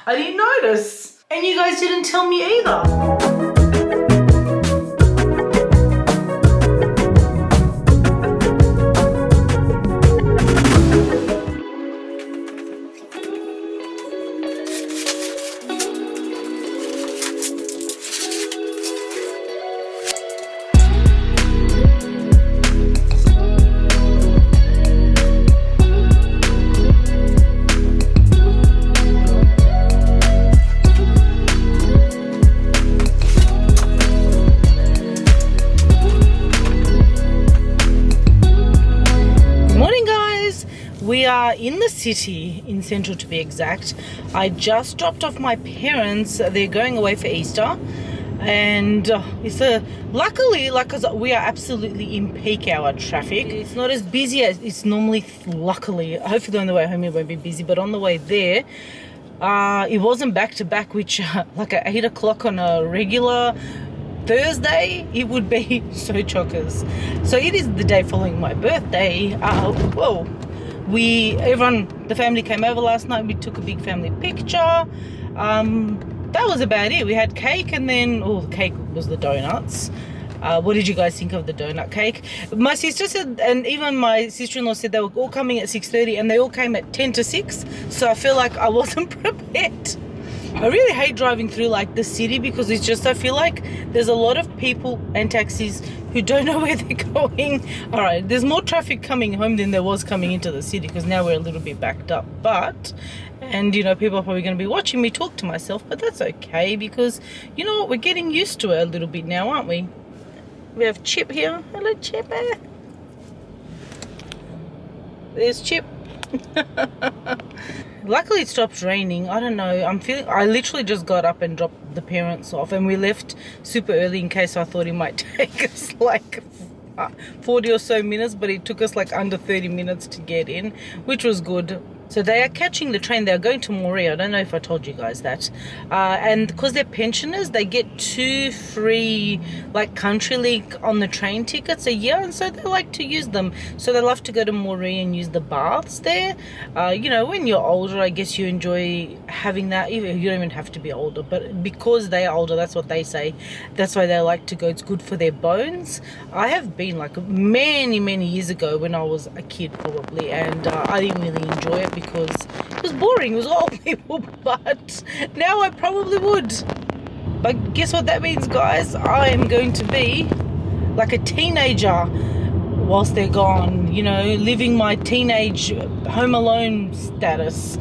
I didn't notice. And you guys didn't tell me either. We are in the city, in Central to be exact. I just dropped off my parents. They're going away for Easter. And luckily, cause we are absolutely in peak hour traffic. It's not as busy as it's normally, luckily. Hopefully on the way home it won't be busy, but on the way there, it wasn't back to back, which like at 8 o'clock on a regular Thursday, it would be so chockers. So it is the day following my birthday. The family came over last night. We took a big family picture. That was about it. We had cake, and then the cake was the donuts. What did you guys think of the donut cake? My sister said, and even my sister-in-law said they were all coming at 6:30, and they all came at 10 to 6. So I feel like I wasn't prepared. I really hate driving through like the city because it's just, I feel like there's a lot of people and taxis who don't know where they're going. All right, there's more traffic coming home than there was coming into the city because now we're a little bit backed up. And you know, people are probably going to be watching me talk to myself, but that's okay because you know what, we're getting used to it a little bit now, aren't we? We have Chip here. Hello, Chip. There's Chip. Luckily it stopped raining. I don't know, I literally just got up and dropped the parents off, and we left super early in case I thought it might take us like 40 or so minutes, but it took us like under 30 minutes to get in, which was good. So they are catching the train. They are going to Moria. I don't know if I told you guys that. And because they're pensioners, they get 2 free like country league on the train tickets a year, and so they like to use them. So they love to go to Moria and use the baths there. You know, when you're older, I guess you enjoy having that. You don't even have to be older, but because they are older, that's what they say. That's why they like to go. It's good for their bones. I have been like many years ago when I was a kid probably, and I didn't really enjoy it because it was boring. It was all people, but now I probably would. But guess what that means, guys? I am going to be like a teenager whilst they're gone, you know, living my teenage home alone status,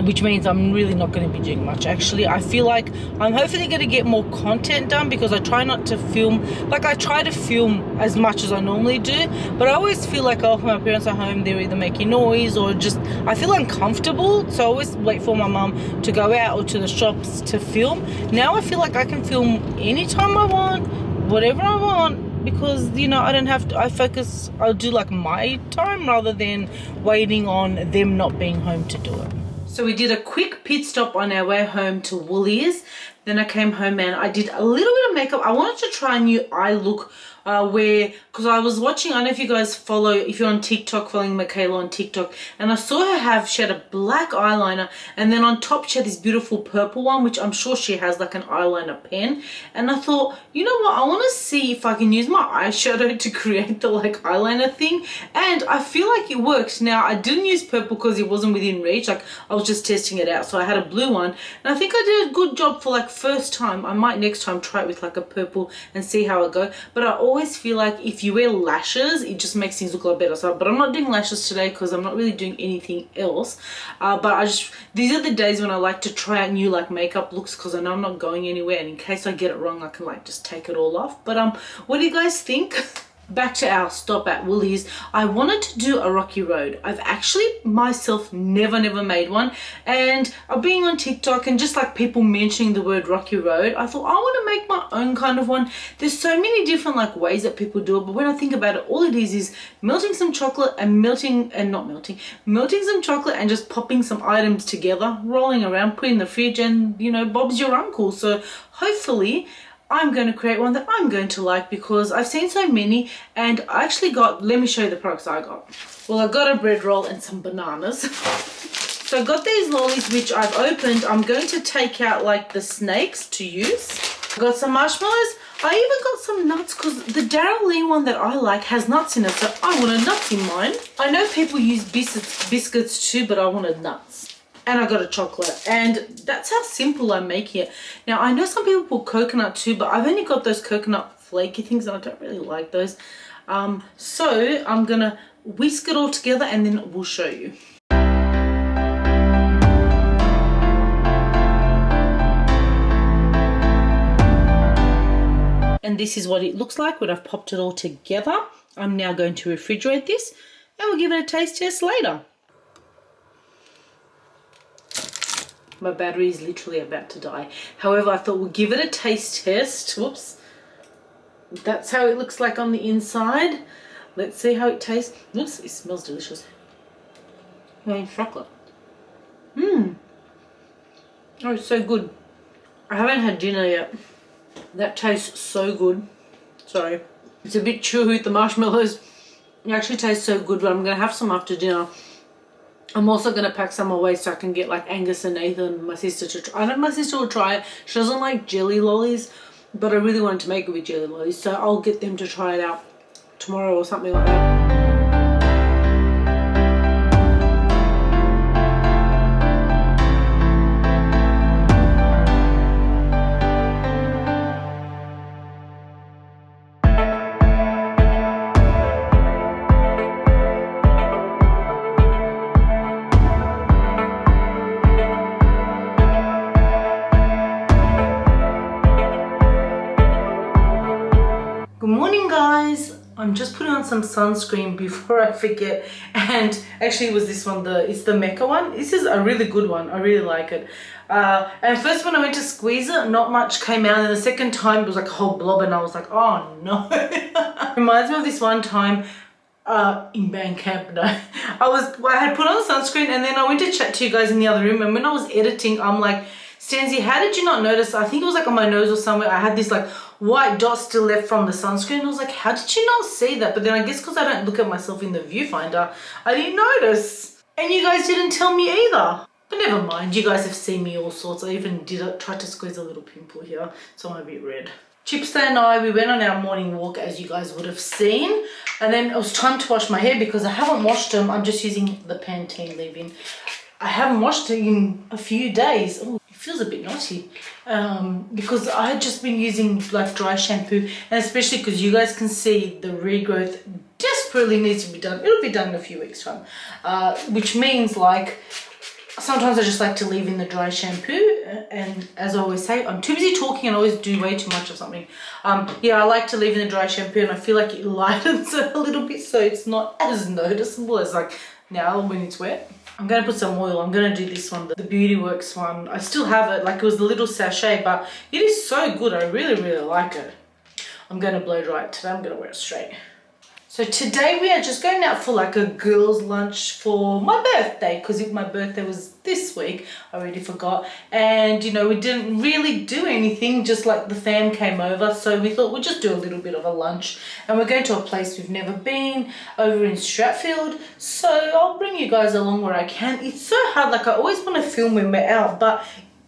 which means I'm really not going to be doing much. Actually, I feel like I'm hopefully going to get more content done because I try not to film, like I try to film as much as I normally do, but I always feel like, oh, my parents are home, they're either making noise or just, I feel uncomfortable, so I always wait for my mum to go out or to the shops to film. Now I feel like I can film anytime I want, whatever I want, because, you know, I don't have to, I'll do like my time rather than waiting on them not being home to do it. So we did a quick pit stop on our way home to Woolies. Then I came home and I did a little bit of makeup. I wanted to try a new eye look because I was watching, I don't know if you guys follow, if you're on TikTok, following Michaela on TikTok, and I saw her she had a black eyeliner, and then on top she had this beautiful purple one, which I'm sure she has like an eyeliner pen. And I thought, you know what, I want to see if I can use my eyeshadow to create the like eyeliner thing, and I feel like it worked. Now I didn't use purple because it wasn't within reach, like I was just testing it out, so I had a blue one, and I think I did a good job for like first time. I might next time try it with like a purple and see how it go. But I always feel like if you wear lashes, it just makes things look a lot better. So, but I'm not doing lashes today because I'm not really doing anything else. But these are the days when I like to try out new like makeup looks because I know I'm not going anywhere, and in case I get it wrong, I can like just take it all off. But what do you guys think? Back to our stop at Woolies. I wanted to do a rocky road. I've actually myself never made one, and being on TikTok and just like people mentioning the word rocky road, I thought I want to make my own kind of one. There's so many different like ways that people do it, but when I think about it, all it is melting some chocolate and melting some chocolate and just popping some items together, rolling around, putting in the fridge, and you know, Bob's your uncle. So hopefully I'm going to create one that I'm going to like, because I've seen so many, and I actually got, let me show you the products I got. Well, I got a bread roll and some bananas. So I got these lollies which I've opened. I'm going to take out like the snakes to use. I got some marshmallows. I even got some nuts because the Daryl Lee one that I like has nuts in it, so I wanted nuts in mine. I know people use biscuits too, but I wanted nuts. And I got a chocolate, and that's how simple I'm making it. Now I know some people put coconut too, but I've only got those coconut flaky things and I don't really like those. So I'm gonna whisk it all together and then we'll show you. And this is what it looks like when I've popped it all together. I'm now going to refrigerate this and we'll give it a taste test later. My battery is literally about to die. However, I thought we'll give it a taste test. Whoops. That's how it looks like on the inside. Let's see how it tastes. Oops, it smells delicious. Chocolate. Oh, it's so good. I haven't had dinner yet. That tastes so good. Sorry. It's a bit chewy with the marshmallows. It actually tastes so good, but I'm going to have some after dinner. I'm also going to pack some away so I can get like Angus and Nathan, my sister, to try. I know my sister will try it. She doesn't like jelly lollies, but I really wanted to make it with jelly lollies, so I'll get them to try it out tomorrow or something like that. Good morning, guys. I'm just putting on some sunscreen before I forget, and actually it was this one, it's the Mecca one. This is a really good one. I really like it. And first when I went to squeeze it, not much came out, and the second time it was like a whole blob and I was like, oh no. Reminds me of this one time in band camp. No, I had put on sunscreen and then I went to chat to you guys in the other room, and when I was editing, I'm like, Stanzie, how did you not notice? I think it was like on my nose or somewhere. I had this like white dot still left from the sunscreen. I was like, how did you not see that? But then I guess because I don't look at myself in the viewfinder, I didn't notice. And you guys didn't tell me either. But never mind, you guys have seen me all sorts. I even tried to squeeze a little pimple here, so I'm a bit red. Chippy and I, we went on our morning walk, as you guys would have seen. And then it was time to wash my hair because I haven't washed them. I'm just using the Pantene leave-in. I haven't washed it in a few days. Oh, it feels a bit naughty because I had just been using like dry shampoo, and especially because you guys can see the regrowth desperately needs to be done. It'll be done in a few weeks time, which means like sometimes I just like to leave in the dry shampoo, and as I always say, I'm too busy talking and always do way too much of something. Yeah, I like to leave in the dry shampoo, and I feel like it lightens it a little bit so it's not as noticeable as like now when it's wet. I'm going to put some oil. I'm going to do this one, the Beauty Works one. I still have it, like it was a little sachet, but it is so good. I really, really like it. I'm going to blow dry it today. I'm going to wear it straight. So today we are just going out for like a girls' lunch for my birthday, because my birthday was this week. I already forgot. And you know, we didn't really do anything, just like the fam came over. So we thought we'd just do a little bit of a lunch. And we're going to a place we've never been, over in Stratfield. So I'll bring you guys along where I can. It's so hard, like I always want to film when we're out, but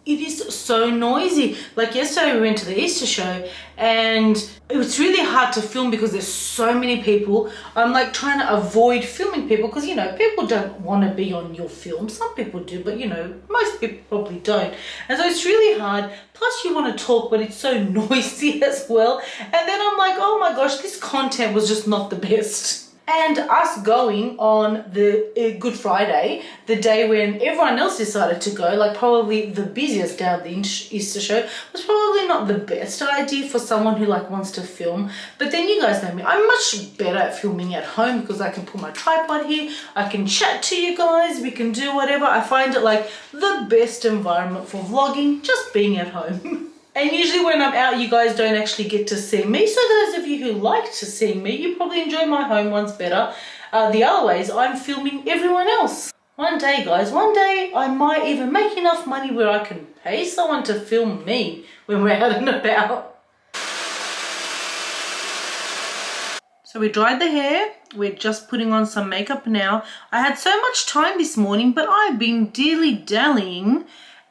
it is so noisy. Like yesterday we went to the Easter show and it was really hard to film because there's so many people. I'm like trying to avoid filming people because, you know, people don't want to be on your film. Some people do, but you know, most people probably don't. And so it's really hard. Plus you want to talk, but it's so noisy as well. And then I'm like, oh my gosh, this content was just not the best. And us going on the Good Friday, the day when everyone else decided to go, like probably the busiest day of the Easter show, was probably not the best idea for someone who like wants to film. But then you guys know me, I'm much better at filming at home because I can put my tripod here, I can chat to you guys, we can do whatever. I find it like the best environment for vlogging, just being at home. And usually when I'm out, you guys don't actually get to see me. So those of you who like to see me, you probably enjoy my home ones better. The other ways, I'm filming everyone else. One day, guys, one day I might even make enough money where I can pay someone to film me when we're out and about. So we dried the hair. We're just putting on some makeup now. I had so much time this morning, but I've been dilly-dallying.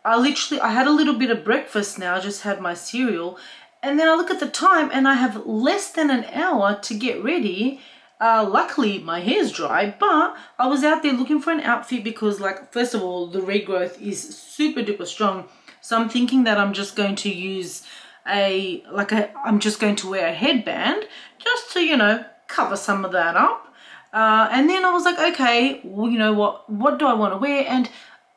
I had a little bit of breakfast now. I just had my cereal. And then I look at the time and I have less than an hour to get ready. Luckily, my hair's dry, but I was out there looking for an outfit because, like, first of all, the regrowth is super duper strong. So I'm thinking that I'm just going to use I'm just going to wear a headband just to, you know, cover some of that up. And then I was like, okay, well, you know what do I want to wear? And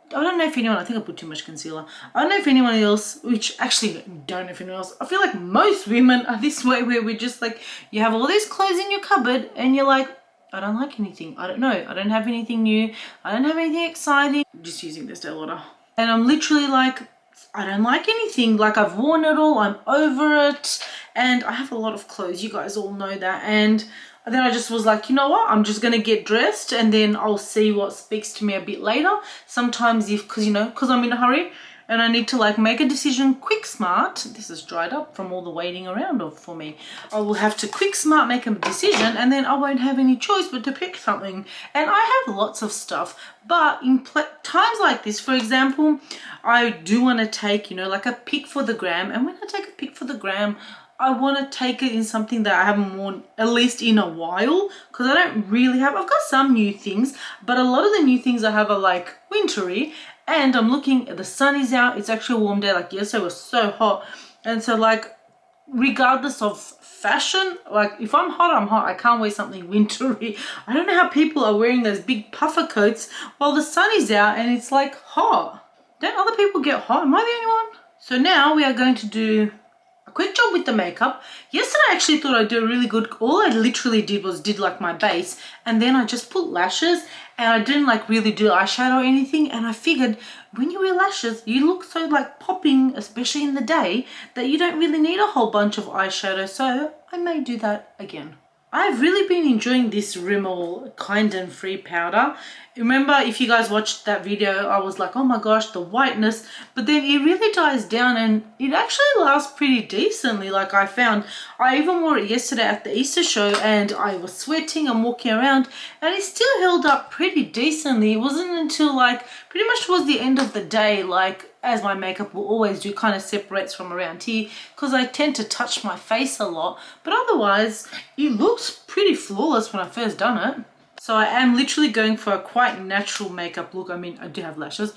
I don't know if anyone, I think I put too much concealer. I don't know if anyone else, which actually don't know if anyone else, I feel like most women are this way where we're just like, you have all these clothes in your cupboard and you're like, I don't like anything. I don't know. I don't have anything new. I don't have anything exciting. I'm just using this Stanzie. And I'm literally like, I don't like anything. Like, I've worn it all. I'm over it. And I have a lot of clothes. You guys all know that. And then I just was like, you know what? I'm just going to get dressed and then I'll see what speaks to me a bit later. Sometimes because I'm in a hurry and I need to like make a decision quick smart. This is dried up from all the waiting around for me. I will have to quick smart make a decision and then I won't have any choice but to pick something. And I have lots of stuff, but in times like this, for example, I do want to take, like a pic for the gram. And when I take a pic for the gram, I want to take it in something that I haven't worn at least in a while, because I don't really have, I've got some new things, but a lot of the new things I have are like wintry. And I'm looking, the sun is out, it's actually a warm day. Like yesterday was so hot. And so like, regardless of fashion, like if I'm hot, I'm hot. I can't wear something wintry. I don't know how people are wearing those big puffer coats while the sun is out and it's like hot. Don't other people get hot? Am I the only one? So now we are going to do a quick job with the makeup. Yesterday I actually thought I'd do a really good, all I literally did was did like my base and then I just put lashes and I didn't like really do eyeshadow or anything. And I figured when you wear lashes, you look so like popping, especially in the day, that you don't really need a whole bunch of eyeshadow. So I may do that again. I've really been enjoying this Rimmel Kind and Free powder. Remember, if you guys watched that video, I was like, oh my gosh, the whiteness, but then it really dies down and it actually lasts pretty decently. Like I found, I even wore it yesterday at the Easter show and I was sweating and walking around and it still held up pretty decently. It wasn't until like pretty much towards the end of the day, like as my makeup will always do, kind of separates from around here because I tend to touch my face a lot, but otherwise it looks pretty flawless when I first done it. So I am literally going for a quite natural makeup look. I mean, I do have lashes,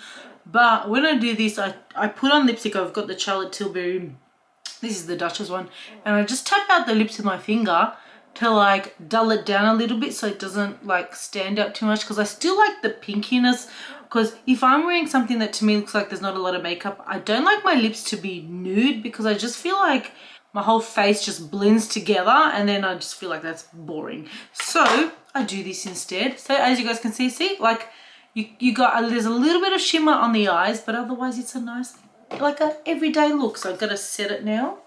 but when I do this, I put on lipstick. I've got the Charlotte Tilbury, this is the Duchess one, and I just tap out the lips with my finger to like dull it down a little bit so it doesn't like stand out too much, because I still like the pinkiness. Because if I'm wearing something that to me looks like there's not a lot of makeup, I don't like my lips to be nude because I just feel like my whole face just blends together and then I just feel like that's boring. So I do this instead. So as you guys can see, like you got, there's a little bit of shimmer on the eyes, but otherwise it's a nice, like a everyday look. So I've got to set it now.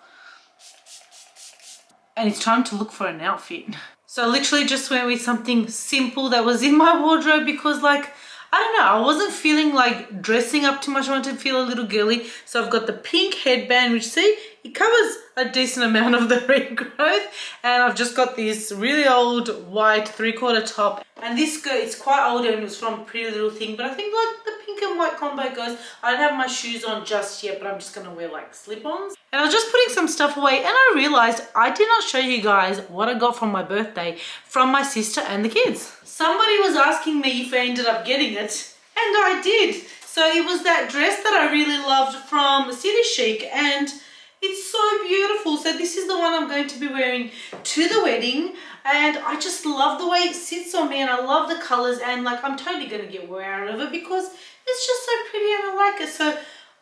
And it's time to look for an outfit. So I literally just went with something simple that was in my wardrobe because like, I don't know, I wasn't feeling like dressing up too much. I wanted to feel a little girly. So I've got the pink headband, which see, it covers a decent amount of the regrowth. And I've just got this really old white 3/4 top. And this skirt, it's quite old and it was from Pretty Little Thing. But I think like the pink and white combo goes. I don't have my shoes on just yet, but I'm just going to wear like slip-ons. And I was just putting some stuff away and I realized I did not show you guys what I got from my birthday from my sister and the kids. Somebody was asking me if I ended up getting it, and I did. So it was that dress that I really loved from City Chic, and it's so beautiful. So this is the one I'm going to be wearing to the wedding, and I just love the way it sits on me, and I love the colors, and like I'm totally going to get wear out of it because it's just so pretty and I like it. So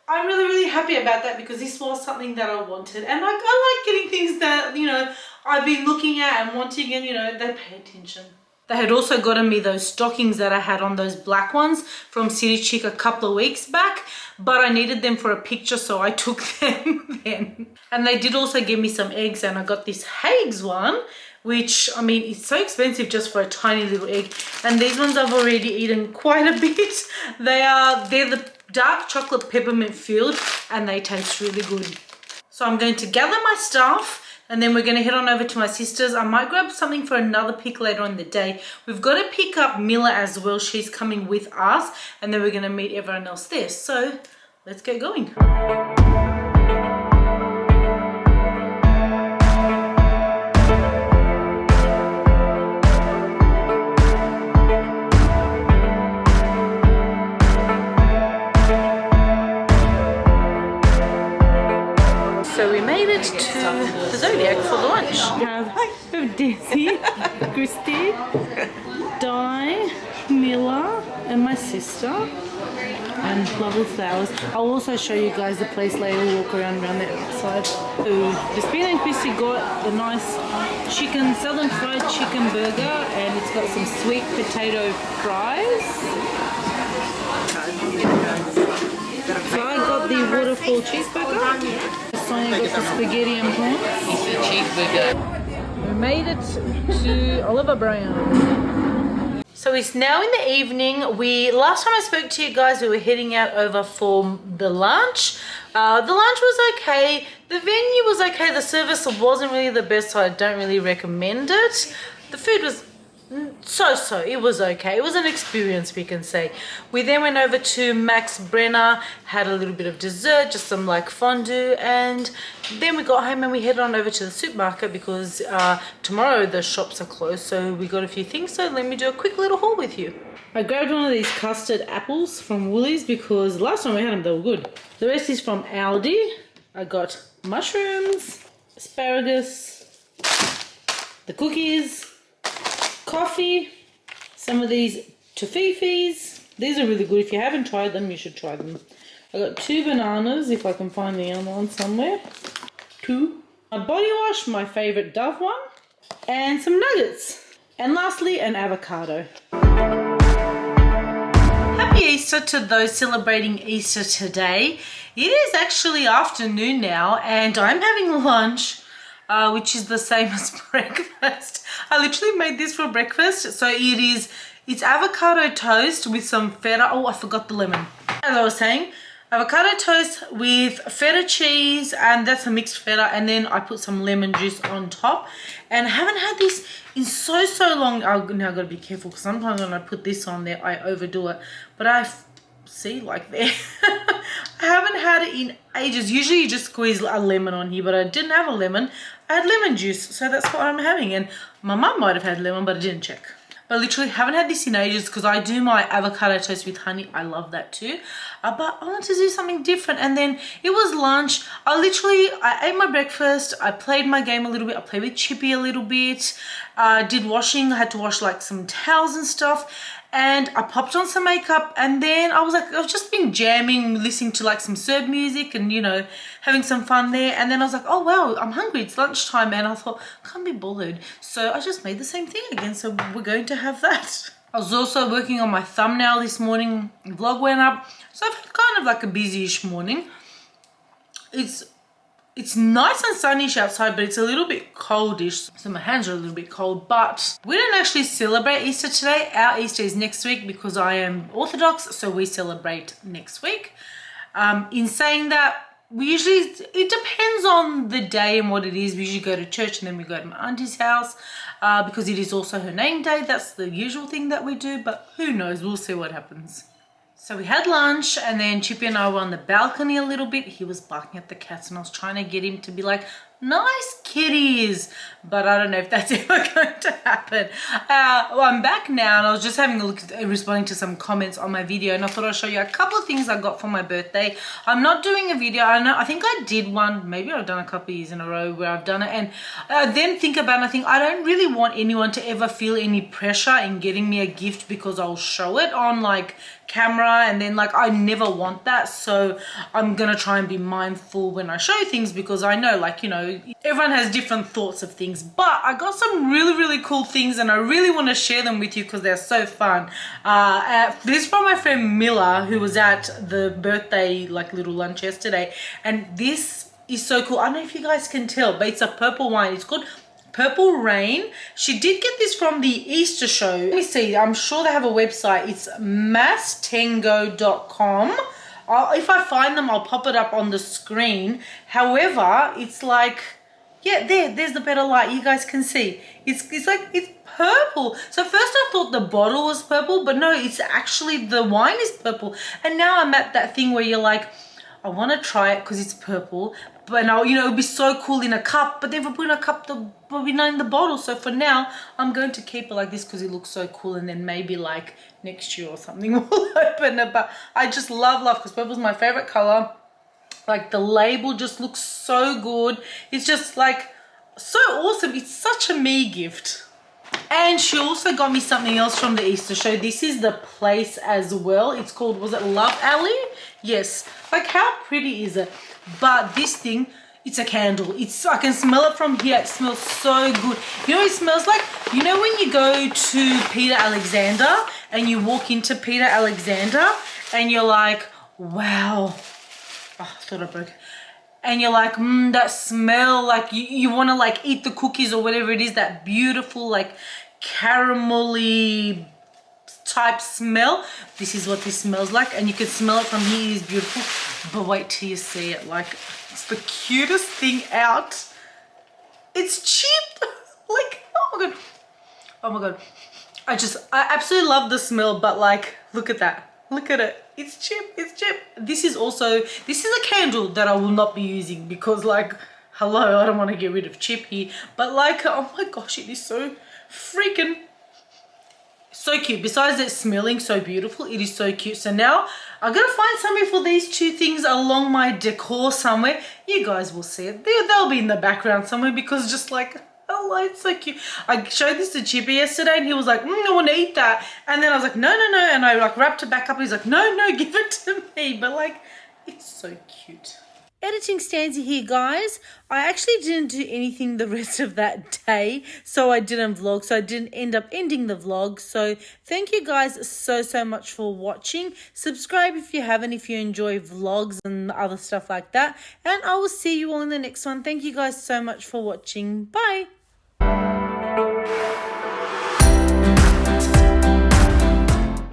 I'm really, really happy about that because this was something that I wanted, and like I like getting things that, you know, I've been looking at and wanting, and you know, they pay attention. They had also gotten me those stockings that I had on, those black ones from City Chic a couple of weeks back, but I needed them for a picture, so I took them then. And they did also give me some eggs, and I got this Haigs one, which, I mean, it's so expensive just for a tiny little egg. And these ones I've already eaten quite a bit. They're the dark chocolate peppermint filled, and they taste really good. So I'm going to gather my stuff And then we're going to head on over to my sister's. I might grab something for another pick later on in the day. We've got to pick up Miller as well. She's coming with us. And then we're going to meet everyone else there. So let's get going. So we made it to the Zodiac for the lunch. We have Daisy, Christy, Di, Miller, and my sister, and lovely flowers. I'll also show you guys the place later. We'll walk around the outside. So Despina and Christy got the nice southern fried chicken burger, and it's got some sweet potato fries. So I got the waterfall cheeseburger. Sonia got the spaghetti and prawns. We made it to Oliver Brown. So it's now in the evening. Last time I spoke to you guys, we were heading out over for the lunch. The lunch was okay. The venue was okay. The service wasn't really the best, so I don't really recommend it. The food was so. It was okay. It was an experience, we can say. We then went over to Max Brenner, had a little bit of dessert, just some like fondue, and then we got home and we headed on over to the supermarket because tomorrow the shops are closed, so we got a few things. So let me do a quick little haul with you. I grabbed one of these custard apples from Woolies because last time we had them, they were good. The rest is from Aldi. I got mushrooms, asparagus, the cookies, coffee, some of these toffees. These are really good. If you haven't tried them, you should try them. I got 2 bananas, if I can find the other one somewhere. 2. A body wash, my favorite Dove one, and some nuggets. And lastly, an avocado. Happy Easter to those celebrating Easter today. It is actually afternoon now, and I'm having lunch. Which is the same as breakfast. I literally made this for breakfast. So it's avocado toast with some feta. Oh, I forgot the lemon. As I was saying, avocado toast with feta cheese, and that's a mixed feta, and then I put some lemon juice on top. And I haven't had this in so long. Now I've got to be careful because sometimes when I put this on there, I overdo it. But see, like there. I haven't had it in ages. Usually you just squeeze a lemon on here, but I didn't have a lemon. I had lemon juice, so that's what I'm having. And my mum might have had lemon, but I didn't check. But literally haven't had this in ages because I do my avocado toast with honey. I love that too. But I wanted to do something different. And then it was lunch. I ate my breakfast. I played my game a little bit. I played with Chippy a little bit. Did washing. I had to wash like some towels and stuff. And I popped on some makeup, and then I've just been jamming, listening to like some Serb music and, you know, having some fun there. And then I was like, oh wow, I'm hungry, it's lunchtime. And I thought, can't be bothered. So I just made the same thing again. So we're going to have that. I was also working on my thumbnail this morning. The vlog went up. So I've had kind of like a busy-ish morning. It's nice and sunny outside, but it's a little bit coldish. So my hands are a little bit cold, but we didn't actually celebrate Easter today. Our Easter is next week because I am Orthodox, so we celebrate next week. In saying that, it depends on the day and what it is. We usually go to church and then we go to my auntie's house because it is also her name day. That's the usual thing that we do, but who knows? We'll see what happens. So we had lunch, and then Chippy and I were on the balcony a little bit. He was barking at the cats, and I was trying to get him to be like, nice kitties, but I don't know if that's ever going to happen. Well, I'm back now, and I was just having a look at responding to some comments on my video, and I thought I'd show you a couple of things I got for my birthday. I'm not doing a video. I think I did one, maybe I've done a couple of years in a row where I've done it, and then think about it, I think I don't really want anyone to ever feel any pressure in getting me a gift because I'll show it on like camera, and then like I never want that. So I'm gonna try and be mindful when I show things, because I know, like, you know, everyone has different thoughts of things, but I got some really cool things and I really want to share them with you because they're so fun. This is from my friend Miller, who was at the birthday like little lunch yesterday, and this is so cool. I don't know if you guys can tell, but it's a purple wine. It's called Purple Rain. She did get this from the Easter show. Let me see, I'm sure they have a website. It's masstengo.com. If I find them, I'll pop it up on the screen. However, it's like Yeah, there's the better light. You guys can see. It's like, it's purple. So first I thought the bottle was purple, but no, it's actually the wine is purple. And now I'm at that thing where you're like, I want to try it because it's purple, but now, you know, it'd be so cool in a cup, but if I put in a cup, will be not in the bottle. So for now, I'm going to keep it like this because it looks so cool, and then maybe like next year or something we'll open it. But I just love because purple's my favorite color. Like the label just looks so good. It's just like so awesome. It's such a me gift. And she also got me something else from the Easter show. This is the place as well. It's called, was it Love Alley? Yes. Like how pretty is it? But this thing, it's a candle. I can smell it from here. It smells so good. You know what it smells like? You know when you go to Peter Alexander and you walk into Peter Alexander and you're like, wow. Oh, I thought I broke it. And you're like, that smell, like you want to like eat the cookies or whatever it is, that beautiful like caramelly type smell. This is what this smells like, and you can smell it from here. It is beautiful, but wait till you see it. Like, it's the cutest thing out. It's cheap. Like, oh my god, oh my god. I absolutely love the smell, but like, look at that. Look at it. It's cheap. It's cheap. This is a candle that I will not be using because like, hello, I don't want to get rid of Chippy. But like, oh my gosh, it is so freaking so cute. Besides it smelling so beautiful, it is so cute. So now I'm going to find somewhere for these two things along my decor somewhere. You guys will see it. They'll be in the background somewhere because just like, oh, it's so cute. I showed this to Chippy yesterday and he was like, I want to eat that. And then I was like, no. And I like wrapped it back up. He's like, no, give it to me. But like, it's so cute. Editing Stanzie here, guys. I actually didn't do anything the rest of that day, so I didn't vlog, so I didn't end up ending the vlog. So thank you guys so much for watching. Subscribe if you haven't, if you enjoy vlogs and other stuff like that, and I will see you all in the next one. Thank you guys so much for watching. Bye.